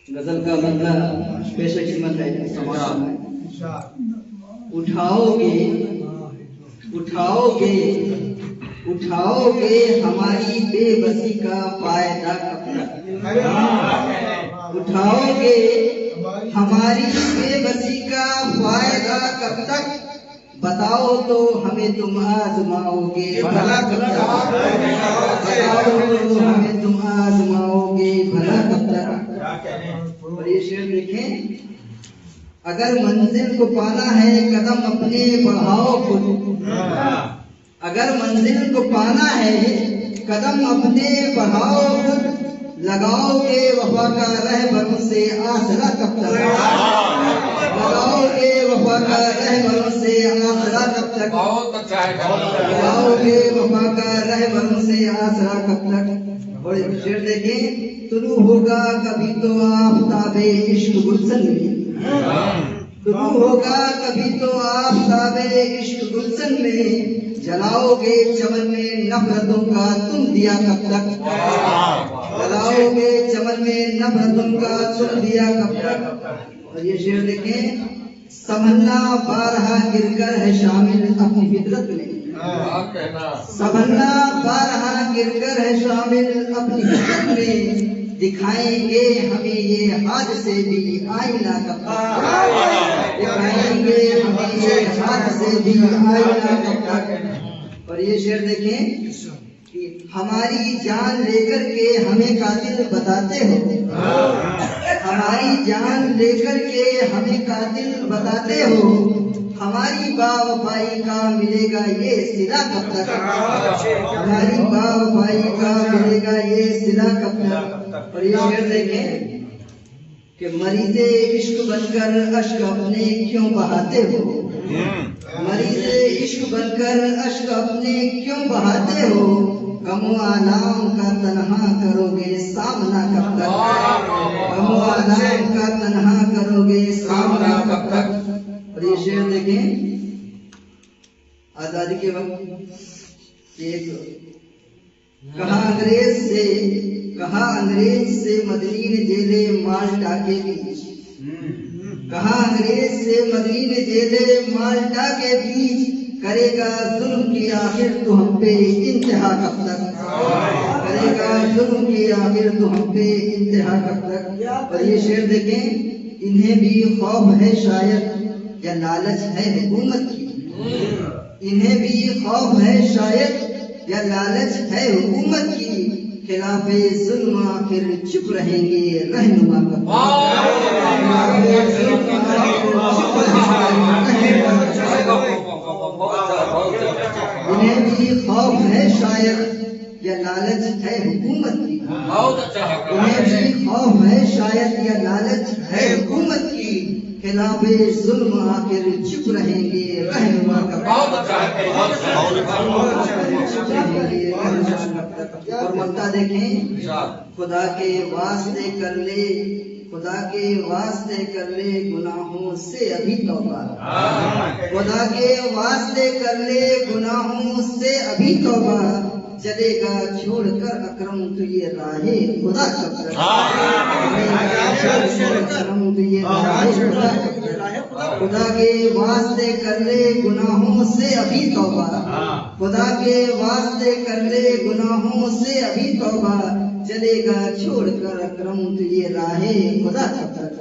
غزل کا مطلب پیش خدمت ہے. اٹھاؤ گے اٹھاؤ گے اٹھاؤ گے ہماری بے بسی کا فائدہ کب تک؟ اٹھاؤ گے ہماری بے بسی کا فائدہ کب تک؟ بتاؤ تو ہمیں تم آزماؤ گے بھلا کب تک؟ بتاؤ تو ہمیں تم آزماؤ گے بھلا کب تک؟ اور یہ شعر دیکھیں، اگر منزل کو پانا ہے قدم اپنے بڑھاؤ خود. اگر منزل کو پانا ہے قدم اپنے بڑھاؤ خود. لگاؤ گے وفا کا رہبروں سے آسرا کب تک؟ لگاؤ گے وفا کا رہبروں سے آسرا کب تک؟ لگاؤ گے وفا کا رہبروں سے آسرا کب تک؟ اور شعر دیکھیں، طلوع ہوگا کبھی تو آفتاب عشق گلشن میں. طلوع ہوگا کبھی تو آفتاب عشق گلشن میں. جلاؤ گے چمن میں نفرتوں کا تم دیا کب تک؟ جلاؤ گے چمن میں نفرتوں کا تم دیا کب تک؟ اور یہ شعر دیکھیں، سنبھلنا بارہا گر کر ہے شامل اپنی فطرت میں. سنبھلنا بارہا گر کر ہے شامل اپنی فطرت میں. دکھائیں گے ہمیں یہ حاد سے بھی آئینہ کب تک؟ دکھائیں گے ہمیں یہ حاد سے بھی آئینہ کب تک؟ اور یہ شعر دیکھیں کہ ہماری جان لے کر کے ہمیں قاتل بتاتے ہو. ہماری جان لے کر کے ہمیں قاتل بتاتے ہو. ہماری با وفائی کا ملے گا یہ صلہ کب تک؟ ہماری با وفائی کا ملے گا یہ صلہ کب تک؟ اور یہ شعر دیکھیں کہ مریض عشق بن کر اشک اپنے کیوں بہاتے ہو. مریض عشق بن کر اشک اپنے کیوں بہاتے ہو. غم و آلام کا تنہا کرو گے سامنا کب تک؟ غم و آلام کا تنہا کرو گے سامنا کب تک؟ اور یہ شعر دیکھیں، آزادی کے وقت ایک کہا انگریز سے مدنی نے جیلے مالٹا کے بیچ. کہا انگریز سے مدنی نے جیلے مالٹا کے بیچ. کرے گا ظلم کی آخر تو ہم پہ انتہا کب تک؟ کرے گا ظلم کی آخر تو ہم پہ انتہا کب تک؟ اور یہ شعر دیکھیں، انہیں بھی خوف ہے شاید یا لالچ ہے حکومت کی. انہیں بھی خوف ہے شاید یا لالچ ہے حکومت کی. خلاف ظلم آخر چپ رہیں گے رہنما کب تک؟ انہیں بھی خوف ہے شاید یا لالچ ہے حکومت کی. انہیں بھی خوف ہے شاید یا لالچ ہے حکومت کی. خلاف ظلم آخر چپ رہیں گے رہنما کب تک؟ اور ملتا دیکھیں، خدا کے واسطے کر لے خدا کے واسطے کر لے گناہوں سے ابھی توبہ. خدا کے واسطے کر لے گناہوں سے ابھی توبہ. چلے گا چھوڑ کر اکرم تو یہ راہ خدا کب تک؟ خدا کے واسطے کر لے گناہوں سے ابھی توبہ. خدا کے واسطے کر لے گناہوں سے ابھی توبہ. چلے گا چھوڑ کر اکرم تو یہ راہ خدا کب تک؟